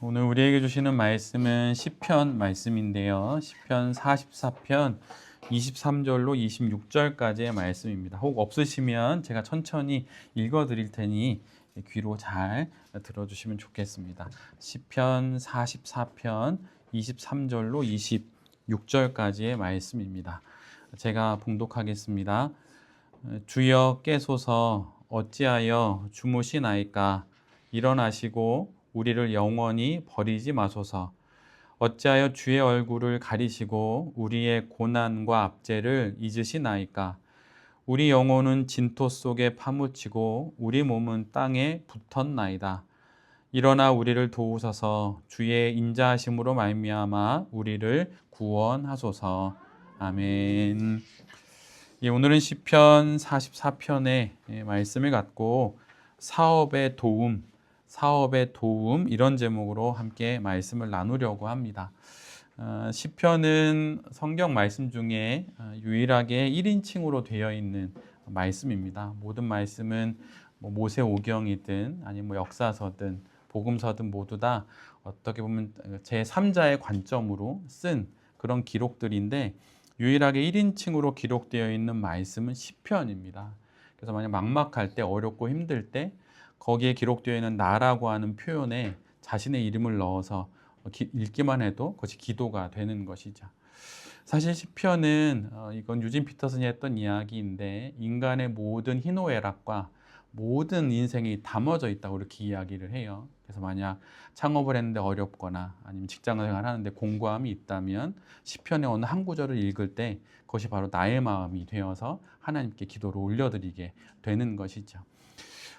오늘 우리에게 주시는 말씀은 시편 말씀인데요. 시편 44편 23절로 26절까지의 말씀입니다. 혹 없으시면 제가 천천히 읽어 드릴 테니 귀로 잘 들어주시면 좋겠습니다. 시편 44편 23절로 26절까지의 말씀입니다. 제가 봉독하겠습니다. 주여 깨소서 어찌하여 주무시나이까. 일어나시고 우리를 영원히 버리지 마소서. 어찌하여 주의 얼굴을 가리시고 우리의 고난과 압제를 잊으시나이까. 우리 영혼은 진토 속에 파묻히고 우리 몸은 땅에 붙었나이다. 일어나 우리를 도우소서. 주의 인자하심으로 말미암아 우리를 구원하소서. 아멘. 오늘은 시편 44편의 말씀을 갖고 사업의 도움 이런 제목으로 함께 말씀을 나누려고 합니다. 시편은 성경 말씀 중에 유일하게 1인칭으로 되어 있는 말씀입니다. 모든 말씀은 모세오경이든 아니면 역사서든 복음서든 모두 다 어떻게 보면 제3자의 관점으로 쓴 그런 기록들인데 유일하게 1인칭으로 기록되어 있는 말씀은 시편입니다. 그래서 만약 막막할 때, 어렵고 힘들 때 거기에 기록되어 있는 나라고 하는 표현에 자신의 이름을 넣어서 읽기만 해도 그것이 기도가 되는 것이죠. 사실 시편은 이건 유진 피터슨이 했던 이야기인데 인간의 모든 희노애락과 모든 인생이 담아져 있다고 이렇게 이야기를 해요. 그래서 만약 창업을 했는데 어렵거나 아니면 직장생활 하는데 공고함이 있다면 시편의 어느 한 구절을 읽을 때 그것이 바로 나의 마음이 되어서 하나님께 기도를 올려드리게 되는 것이죠.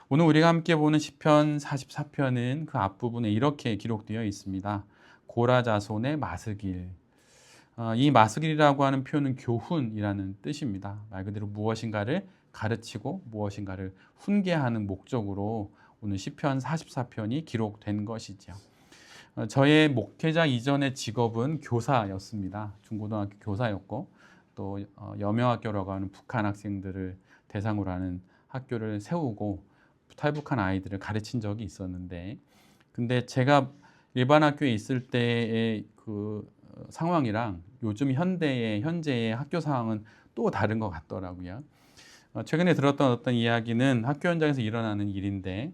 오늘 우리가 함께 보는 시편 44편은 그 앞부분에 이렇게 기록되어 있습니다. 고라 자손의 마스길. 이 마스길이라고 하는 표현은 교훈이라는 뜻입니다. 말 그대로 무엇인가를 가르치고 무엇인가를 훈계하는 목적으로 오늘 시편 44편이 기록된 것이죠. 저의 목회자 이전의 직업은 교사였습니다. 중고등학교 교사였고 또 여명학교라고 하는 북한 학생들을 대상으로 하는 학교를 세우고 탈북한 아이들을 가르친 적이 있었는데 근데 제가 일반 학교에 있을 때의 그 상황이랑 요즘 현재의 학교 상황은 또 다른 것 같더라고요. 최근에 들었던 어떤 이야기는 학교 현장에서 일어나는 일인데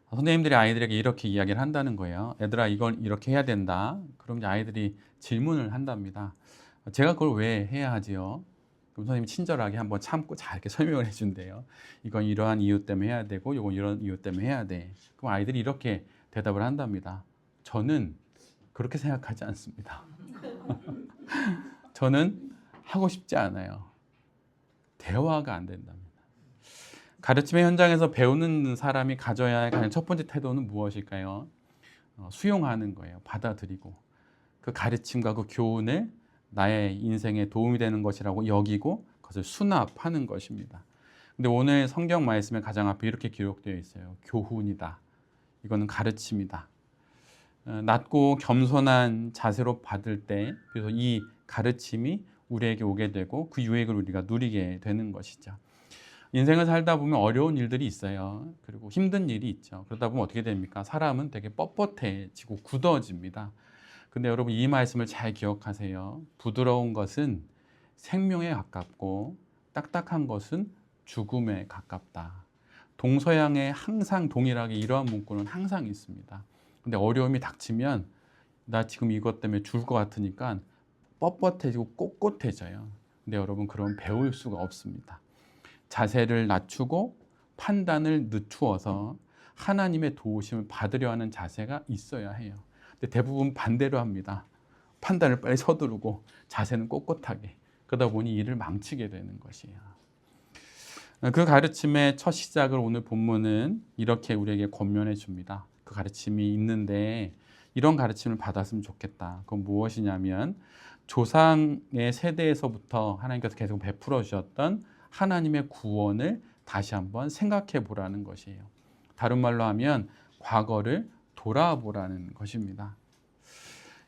선생님들이 아이들에게 이렇게 이야기를 한다는 거예요. 얘들아 이건 이렇게 해야 된다. 그럼 이제 아이들이 질문을 한답니다. 제가 그걸 왜 해야 하지요? 그럼 선생님이 친절하게 한번 참고 잘 이렇게 설명을 해준대요. 이건 이러한 이유 때문에 해야 되고 이건 이런 이유 때문에 해야 돼. 그럼 아이들이 이렇게 대답을 한답니다. 저는 그렇게 생각하지 않습니다. 저는 하고 싶지 않아요. 대화가 안 된답니다. 가르침의 현장에서 배우는 사람이 가져야 할 가장 첫 번째 태도는 무엇일까요? 수용하는 거예요. 받아들이고 그 가르침과 그 교훈을 나의 인생에 도움이 되는 것이라고 여기고 그것을 수납하는 것입니다. 근데 오늘 성경 말씀의 가장 앞에 이렇게 기록되어 있어요. 교훈이다. 이거는 가르침이다. 낮고 겸손한 자세로 받을 때 그래서 이 가르침이 우리에게 오게 되고 그 유익을 우리가 누리게 되는 것이죠. 인생을 살다 보면 어려운 일들이 있어요. 그리고 힘든 일이 있죠. 그러다 보면 어떻게 됩니까? 사람은 되게 뻣뻣해지고 굳어집니다. 근데 여러분 이 말씀을 잘 기억하세요. 부드러운 것은 생명에 가깝고 딱딱한 것은 죽음에 가깝다. 동서양에 항상 동일하게 이러한 문구는 항상 있습니다. 근데 어려움이 닥치면 나 지금 이것 때문에 죽을 것 같으니까 뻣뻣해지고 꼿꼿해져요. 근데 여러분 그런 배울 수가 없습니다. 자세를 낮추고 판단을 늦추어서 하나님의 도우심을 받으려 하는 자세가 있어야 해요. 근데 대부분 반대로 합니다. 판단을 빨리 서두르고 자세는 꼿꼿하게. 그러다 보니 일을 망치게 되는 것이에요. 그 가르침의 첫 시작을 오늘 본문은 이렇게 우리에게 권면해 줍니다. 그 가르침이 있는데 이런 가르침을 받았으면 좋겠다. 그건 무엇이냐면 조상의 세대에서부터 하나님께서 계속 베풀어 주셨던 하나님의 구원을 다시 한번 생각해 보라는 것이에요. 다른 말로 하면 과거를 돌아보라는 것입니다.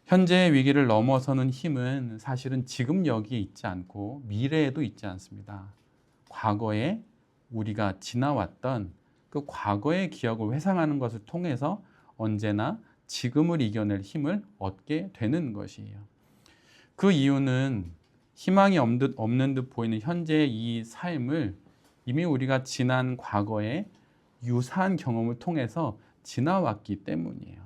현재의 위기를 넘어서는 힘은 사실은 지금 여기에 있지 않고 미래에도 있지 않습니다. 과거에 우리가 지나왔던 그 과거의 기억을 회상하는 것을 통해서 언제나 지금을 이겨낼 힘을 얻게 되는 것이에요. 그 이유는 희망이 없는 듯 보이는 현재의 이 삶을 이미 우리가 지난 과거의 유사한 경험을 통해서 지나왔기 때문이에요.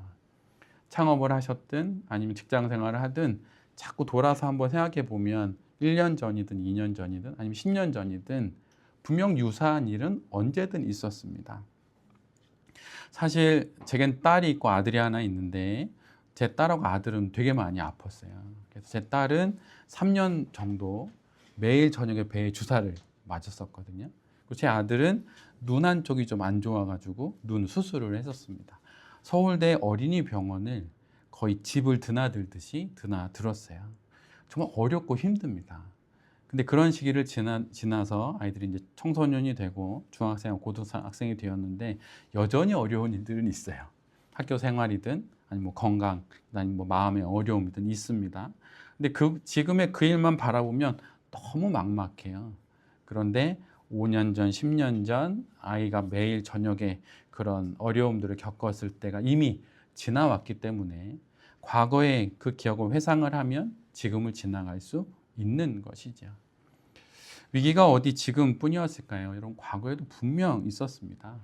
창업을 하셨든 아니면 직장 생활을 하든 자꾸 돌아서 한번 생각해 보면 1년 전이든 2년 전이든 아니면 10년 전이든 분명 유사한 일은 언제든 있었습니다. 사실 제겐 딸이 있고 아들이 하나 있는데 제 딸하고 아들은 되게 많이 아팠어요. 그래서 제 딸은 3년 정도 매일 저녁에 배에 주사를 맞았었거든요. 그리고 제 아들은 눈 한쪽이 좀 안 좋아가지고 눈 수술을 했었습니다. 서울대 어린이병원을 거의 집을 드나들듯이 드나들었어요. 정말 어렵고 힘듭니다. 근데 그런 시기를 지나서 아이들이 이제 청소년이 되고 중학생, 고등학생이 되었는데 여전히 어려운 일들은 있어요. 학교 생활이든 아니면 뭐 건강, 아니면 뭐 마음의 어려움이든 있습니다. 근데 지금의 그 일만 바라보면 너무 막막해요. 그런데 5년 전, 10년 전 아이가 매일 저녁에 그런 어려움들을 겪었을 때가 이미 지나왔기 때문에 과거의 그 기억을 회상을 하면 지금을 지나갈 수 있는 것이죠. 위기가 어디 지금뿐이었을까요? 여러분, 과거에도 분명 있었습니다.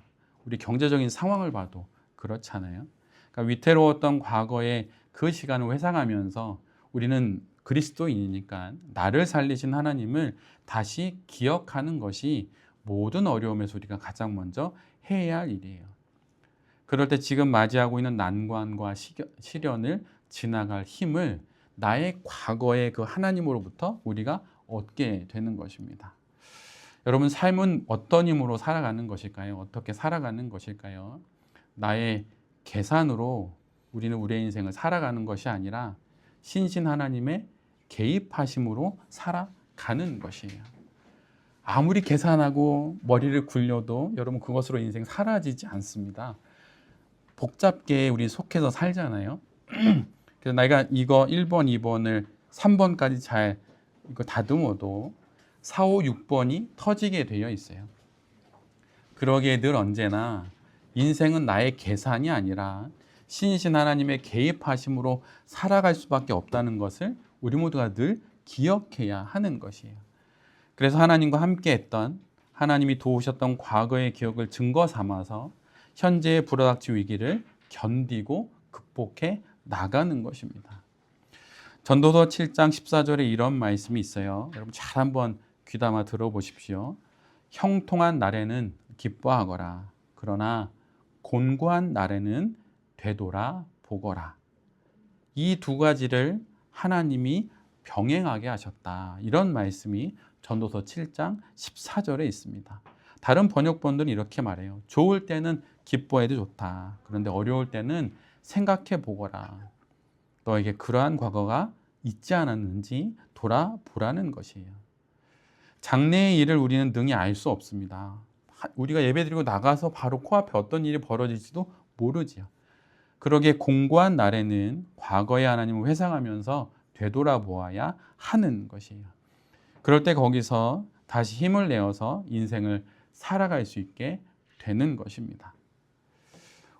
우리 경제적인 상황을 봐도 그렇잖아요. 그러니까 위태로웠던 과거의 그 시간을 회상하면서 우리는 그리스도인이니까 나를 살리신 하나님을 다시 기억하는 것이 모든 어려움에서 우리가 가장 먼저 해야 할 일이에요. 그럴 때 지금 맞이하고 있는 난관과 시련을 지나갈 힘을 나의 과거의 그 하나님으로부터 우리가 얻게 되는 것입니다. 여러분, 삶은 어떤 힘으로 살아가는 것일까요? 어떻게 살아가는 것일까요? 나의 계산으로 우리는 우리의 인생을 살아가는 것이 아니라 신신 하나님의 개입하심으로 살아가는 것이에요. 아무리 계산하고 머리를 굴려도 여러분 그것으로 인생 사라지지 않습니다. 복잡게 우리 속해서 살잖아요. 그래서 내가 이거 1번, 2번을 3번까지 잘 이거 다듬어도 4, 5, 6번이 터지게 되어 있어요. 그러기에 늘 언제나 인생은 나의 계산이 아니라 신이신 하나님의 개입하심으로 살아갈 수밖에 없다는 것을 우리 모두가 늘 기억해야 하는 것이에요. 그래서 하나님과 함께 했던, 하나님이 도우셨던 과거의 기억을 증거 삼아서 현재의 불어닥칠 위기를 견디고 극복해 나가는 것입니다. 전도서 7장 14절에 이런 말씀이 있어요. 여러분 잘 한번 귀담아 들어보십시오. 형통한 날에는 기뻐하거라. 그러나 곤고한 날에는 되돌아 보거라. 이 두 가지를 하나님이 병행하게 하셨다. 이런 말씀이 전도서 7장 14절에 있습니다. 다른 번역본들은 이렇게 말해요. 좋을 때는 기뻐해도 좋다. 그런데 어려울 때는 생각해 보거라. 너에게 그러한 과거가 있지 않았는지 돌아보라는 것이에요. 장래의 일을 우리는 능히 알 수 없습니다. 우리가 예배드리고 나가서 바로 코앞에 어떤 일이 벌어질지도 모르지요. 그러기에 공고한 날에는 과거의 하나님을 회상하면서 되돌아보아야 하는 것이에요. 그럴 때 거기서 다시 힘을 내어서 인생을 살아갈 수 있게 되는 것입니다.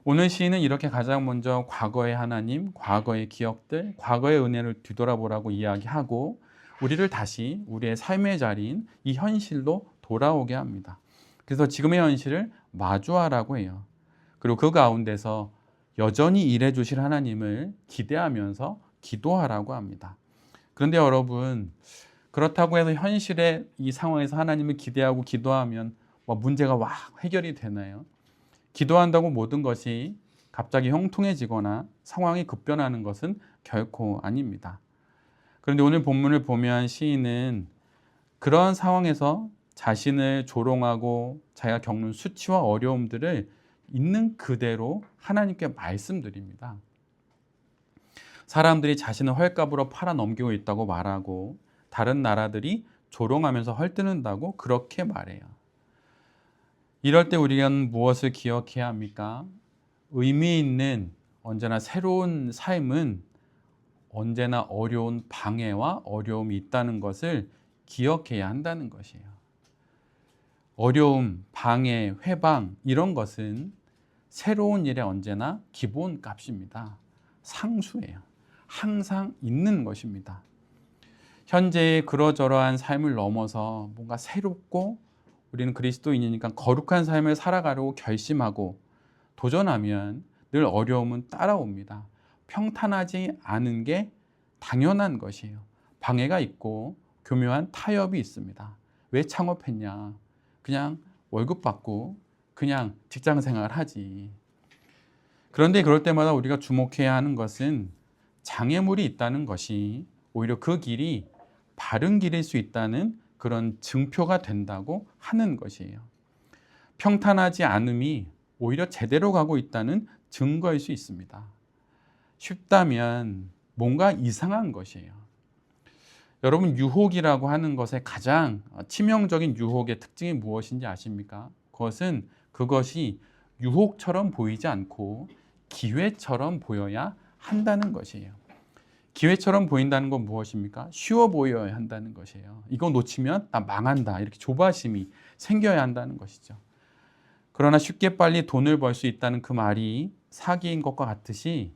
오늘 시인은 이렇게 가장 먼저 과거의 하나님, 과거의 기억들, 과거의 은혜를 뒤돌아보라고 이야기하고 우리를 다시 우리의 삶의 자리인 이 현실로 돌아오게 합니다. 그래서 지금의 현실을 마주하라고 해요. 그리고 그 가운데서 여전히 일해 주실 하나님을 기대하면서 기도하라고 합니다. 그런데 여러분, 그렇다고 해서 현실의 이 상황에서 하나님을 기대하고 기도하면 문제가 해결이 되나요? 기도한다고 모든 것이 갑자기 형통해지거나 상황이 급변하는 것은 결코 아닙니다. 그런데 오늘 본문을 보면 시인은 그런 상황에서 자신을 조롱하고 자기가 겪는 수치와 어려움들을 있는 그대로 하나님께 말씀드립니다. 사람들이 자신을 헐값으로 팔아 넘기고 있다고 말하고 다른 나라들이 조롱하면서 헐뜯는다고 그렇게 말해요. 이럴 때 우리는 무엇을 기억해야 합니까? 의미 있는 언제나 새로운 삶은 언제나 어려운 방해와 어려움이 있다는 것을 기억해야 한다는 것이에요. 어려움, 방해, 회방 이런 것은 새로운 일에 언제나 기본값입니다. 상수예요. 항상 있는 것입니다. 현재의 그러저러한 삶을 넘어서 뭔가 새롭고 우리는 그리스도인이니까 거룩한 삶을 살아가려고 결심하고 도전하면 늘 어려움은 따라옵니다. 평탄하지 않은 게 당연한 것이에요. 방해가 있고 교묘한 타협이 있습니다. 왜 창업했냐? 그냥 월급 받고 그냥 직장 생활을 하지. 그런데 그럴 때마다 우리가 주목해야 하는 것은 장애물이 있다는 것이 오히려 그 길이 바른 길일 수 있다는 그런 증표가 된다고 하는 것이에요. 평탄하지 않음이 오히려 제대로 가고 있다는 증거일 수 있습니다. 쉽다면 뭔가 이상한 것이에요. 여러분, 유혹이라고 하는 것의 가장 치명적인 유혹의 특징이 무엇인지 아십니까? 그것이 유혹처럼 보이지 않고 기회처럼 보여야 한다는 것이에요. 기회처럼 보인다는 건 무엇입니까? 쉬워 보여야 한다는 것이에요. 이거 놓치면 나 망한다. 이렇게 조바심이 생겨야 한다는 것이죠. 그러나 쉽게 빨리 돈을 벌 수 있다는 그 말이 사기인 것과 같듯이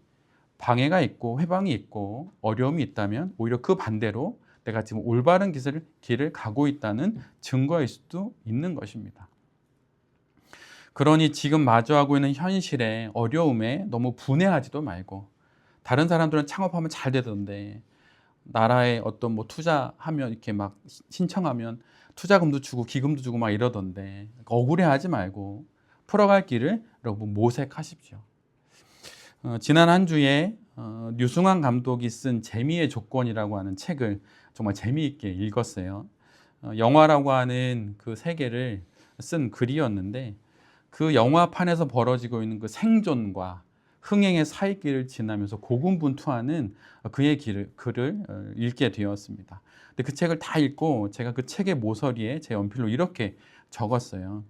방해가 있고 회방이 있고 어려움이 있다면 오히려 그 반대로 내가 지금 올바른 길을 가고 있다는 증거일 수도 있는 것입니다. 그러니 지금 마주하고 있는 현실의 어려움에 너무 분해하지도 말고, 다른 사람들은 창업하면 잘 되던데 나라에 어떤 뭐 투자하면 이렇게 막 신청하면 투자금도 주고 기금도 주고 막 이러던데 억울해하지 말고 풀어갈 길을 여러분 모색하십시오. 지난 한 주에 류승환 감독이 쓴 재미의 조건이라고 하는 책을 정말 재미있게 읽었어요. 영화라고 하는 그 세계를 쓴 글이었는데 그 영화판에서 벌어지고 있는 그 생존과 흥행의 사이길을 지나면서 고군분투하는 그의 글을 읽게 되었습니다. 근데 그 책을 다 읽고 제가 그 책의 모서리에 제 연필로 이렇게 적었어요.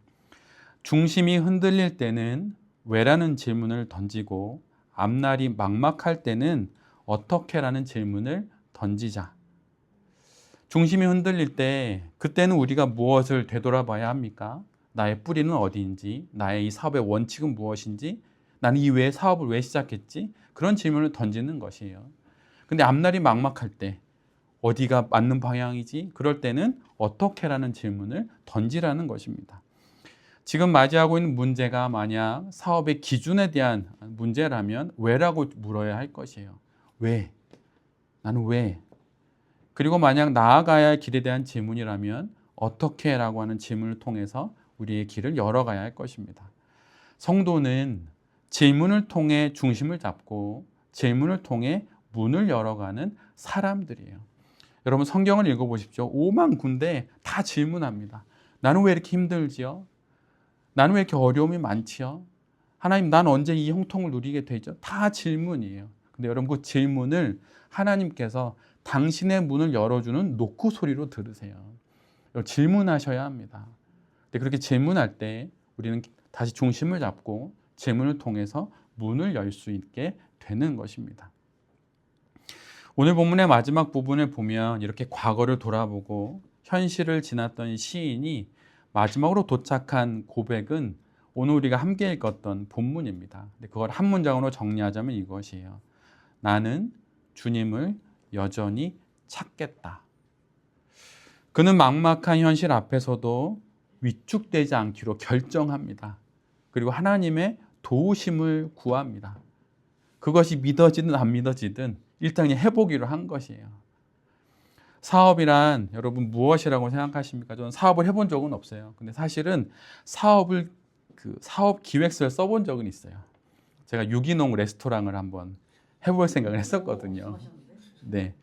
중심이 흔들릴 때는 왜라는 질문을 던지고 앞날이 막막할 때는 어떻게라는 질문을 던지자. 중심이 흔들릴 때 그때는 우리가 무엇을 되돌아봐야 합니까? 나의 뿌리는 어디인지, 나의 이 사업의 원칙은 무엇인지, 나는 이 외에 사업을 왜 시작했지? 그런 질문을 던지는 것이에요. 근데 앞날이 막막할 때 어디가 맞는 방향이지? 그럴 때는 어떻게라는 질문을 던지라는 것입니다. 지금 맞이하고 있는 문제가 만약 사업의 기준에 대한 문제라면 왜라고 물어야 할 것이에요. 왜? 나는 왜? 그리고 만약 나아가야 할 길에 대한 질문이라면 어떻게라고 하는 질문을 통해서 우리의 길을 열어가야 할 것입니다. 성도는 질문을 통해 중심을 잡고 질문을 통해 문을 열어가는 사람들이에요. 여러분 성경을 읽어보십시오. 오만 군데 다 질문합니다. 나는 왜 이렇게 힘들지요? 나는 왜 이렇게 어려움이 많지요? 하나님, 난 언제 이 형통을 누리게 되죠? 다 질문이에요. 근데 여러분 그 질문을 하나님께서 당신의 문을 열어주는 노크 소리로 들으세요. 질문하셔야 합니다. 근데 그렇게 질문할 때 우리는 다시 중심을 잡고 질문을 통해서 문을 열 수 있게 되는 것입니다. 오늘 본문의 마지막 부분을 보면 이렇게 과거를 돌아보고 현실을 지났던 시인이 마지막으로 도착한 고백은 오늘 우리가 함께 읽었던 본문입니다. 그걸 한 문장으로 정리하자면 이것이에요. 나는 주님을 여전히 찾겠다. 그는 막막한 현실 앞에서도 위축되지 않기로 결정합니다. 그리고 하나님의 도우심을 구합니다. 그것이 믿어지든 안 믿어지든 일단 해보기로 한 것이에요. 사업이란 여러분 무엇이라고 생각하십니까? 저는 사업을 해본 적은 없어요. 근데 사실은 사업 기획서를 써본 적은 있어요. 제가 유기농 레스토랑을 한번 해볼 생각을 했었거든요. 네,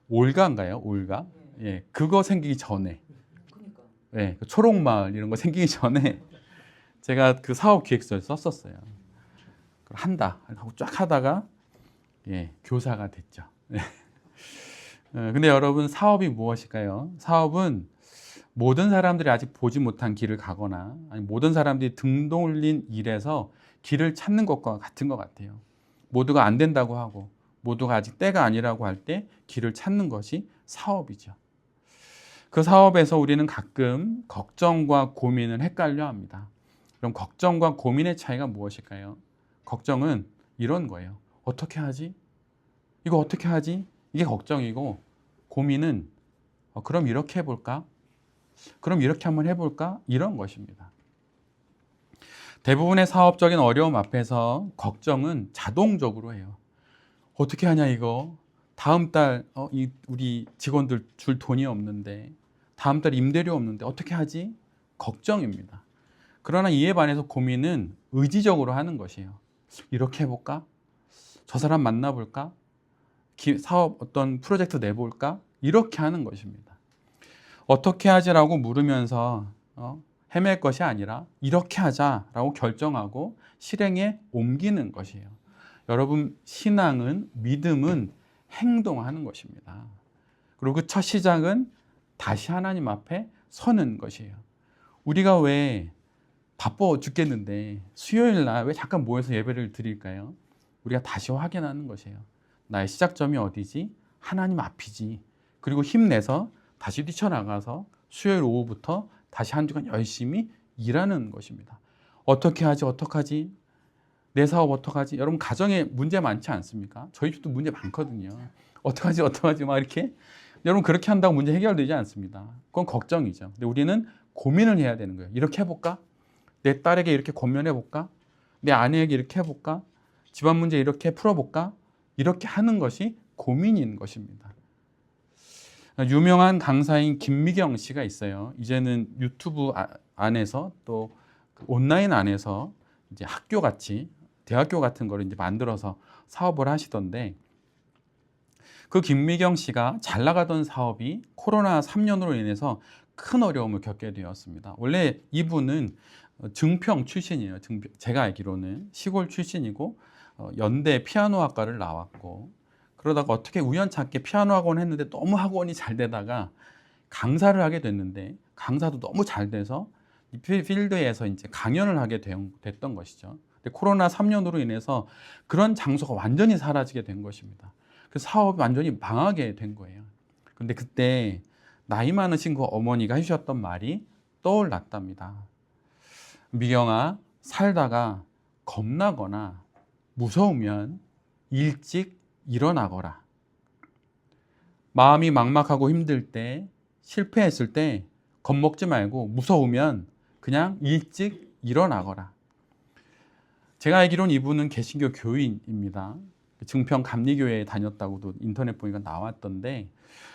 올가인가요? 올가? 예, 그거 생기기 전에, 예, 초록마을 이런 거 생기기 전에 제가 그 사업 기획서를 썼었어요. 한다 하고 쫙 하다가 교사가 됐죠. 근데 여러분 사업이 무엇일까요? 사업은 모든 사람들이 아직 보지 못한 길을 가거나 아니 모든 사람들이 등 돌린 일에서 길을 찾는 것과 같은 것 같아요. 모두가 안 된다고 하고 모두가 아직 때가 아니라고 할 때 길을 찾는 것이 사업이죠. 그 사업에서 우리는 가끔 걱정과 고민을 헷갈려 합니다. 그럼 걱정과 고민의 차이가 무엇일까요? 걱정은 이런 거예요. 어떻게 하지? 이거 어떻게 하지? 이게 걱정이고, 고민은 그럼 이렇게 해볼까? 그럼 이렇게 한번 해볼까? 이런 것입니다. 대부분의 사업적인 어려움 앞에서 걱정은 자동적으로 해요. 어떻게 하냐 이거. 다음 달 우리 직원들 줄 돈이 없는데, 다음 달 임대료 없는데 어떻게 하지? 걱정입니다. 그러나 이에 반해서 고민은 의지적으로 하는 것이에요. 이렇게 해볼까? 저 사람 만나볼까? 사업 어떤 프로젝트 내볼까? 이렇게 하는 것입니다. 어떻게 하지라고 물으면서 헤맬 것이 아니라 이렇게 하자라고 결정하고 실행에 옮기는 것이에요. 여러분, 신앙은, 믿음은 행동하는 것입니다. 그리고 그 첫 시작은 다시 하나님 앞에 서는 것이에요. 우리가 왜 바빠 죽겠는데 수요일 날 왜 잠깐 모여서 예배를 드릴까요? 우리가 다시 확인하는 것이에요. 나의 시작점이 어디지? 하나님 앞이지. 그리고 힘내서 다시 뛰쳐나가서 수요일 오후부터 다시 한 주간 열심히 일하는 것입니다. 어떻게 하지? 어떡하지? 내 사업 어떡하지? 여러분, 가정에 문제 많지 않습니까? 저희 집도 문제 많거든요. 어떡하지? 어떡하지? 막 이렇게. 여러분, 그렇게 한다고 문제 해결되지 않습니다. 그건 걱정이죠. 근데 우리는 고민을 해야 되는 거예요. 이렇게 해볼까? 내 딸에게 이렇게 권면해볼까? 내 아내에게 이렇게 해볼까? 집안 문제 이렇게 풀어볼까? 이렇게 하는 것이 고민인 것입니다. 유명한 강사인 김미경 씨가 있어요. 이제는 유튜브 안에서 또 온라인 안에서 이제 학교 같이 대학교 같은 거를 이제 만들어서 사업을 하시던데, 그 김미경 씨가 잘 나가던 사업이 코로나 3년으로 인해서 큰 어려움을 겪게 되었습니다. 원래 이분은 증평 출신이에요. 제가 알기로는 시골 출신이고 연대 피아노 학과를 나왔고, 그러다가 어떻게 우연찮게 피아노 학원 했는데 너무 학원이 잘 되다가 강사를 하게 됐는데, 강사도 너무 잘 돼서 이 필드에서 이제 강연을 하게 됐던 것이죠. 근데 코로나 3년으로 인해서 그런 장소가 완전히 사라지게 된 것입니다. 그 사업이 완전히 망하게 된 거예요. 근데 그때 나이 많으신 그 어머니가 해주셨던 말이 떠올랐답니다. 미경아, 살다가 겁나거나 무서우면 일찍 일어나거라. 마음이 막막하고 힘들 때, 실패했을 때 겁먹지 말고 무서우면 그냥 일찍 일어나거라. 제가 알기로는 이분은 개신교 교인입니다. 증평 감리교회에 다녔다고도 인터넷 보니까 나왔던데,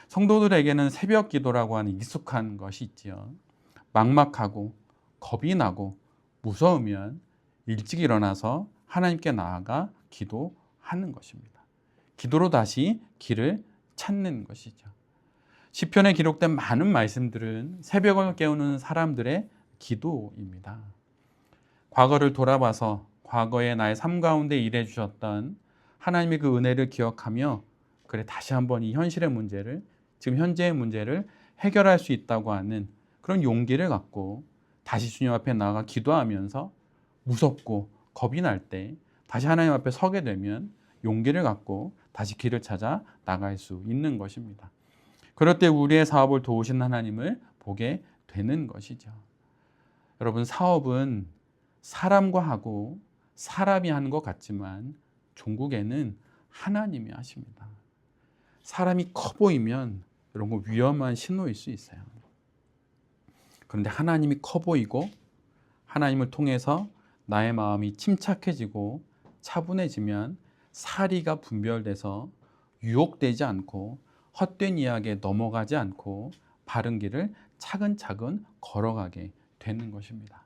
성도들에게는 새벽 기도라고 하는 익숙한 것이 있지요. 막막하고 겁이 나고 무서우면 일찍 일어나서 하나님께 나아가 기도하는 것입니다. 기도로 다시 길을 찾는 것이죠. 시편에 기록된 많은 말씀들은 새벽을 깨우는 사람들의 기도입니다. 과거를 돌아봐서 과거의 나의 삶 가운데 일해 주셨던 하나님의 그 은혜를 기억하며, 그래 다시 한번 이 현실의 문제를, 지금 현재의 문제를 해결할 수 있다고 하는 그런 용기를 갖고 다시 주님 앞에 나아가 기도하면서, 무섭고 겁이 날 때 다시 하나님 앞에 서게 되면 용기를 갖고 다시 길을 찾아 나갈 수 있는 것입니다. 그럴 때 우리의 사업을 도우신 하나님을 보게 되는 것이죠. 여러분, 사업은 사람과 하고 사람이 하는 것 같지만 종국에는 하나님이 하십니다. 사람이 커 보이면 이런 거 위험한 신호일 수 있어요. 그런데 하나님이 커 보이고 하나님을 통해서 나의 마음이 침착해지고 차분해지면 사리가 분별돼서 유혹되지 않고 헛된 이야기에 넘어가지 않고 바른 길을 차근차근 걸어가게 되는 것입니다.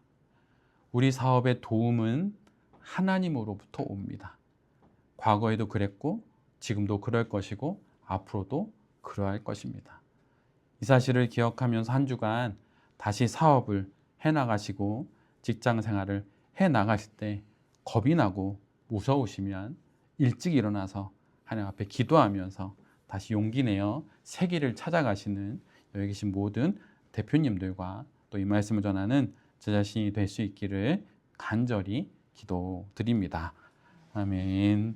우리 사업의 도움은 하나님으로부터 옵니다. 과거에도 그랬고 지금도 그럴 것이고 앞으로도 그러할 것입니다. 이 사실을 기억하면서 한 주간 다시 사업을 해나가시고 직장 생활을 해나가실 때 겁이 나고 무서우시면 일찍 일어나서 하나님 앞에 기도하면서 다시 용기 내어 새 길을 찾아가시는 여기 계신 모든 대표님들과 또 이 말씀을 전하는 제 자신이 될 수 있기를 간절히 기도드립니다. 아멘.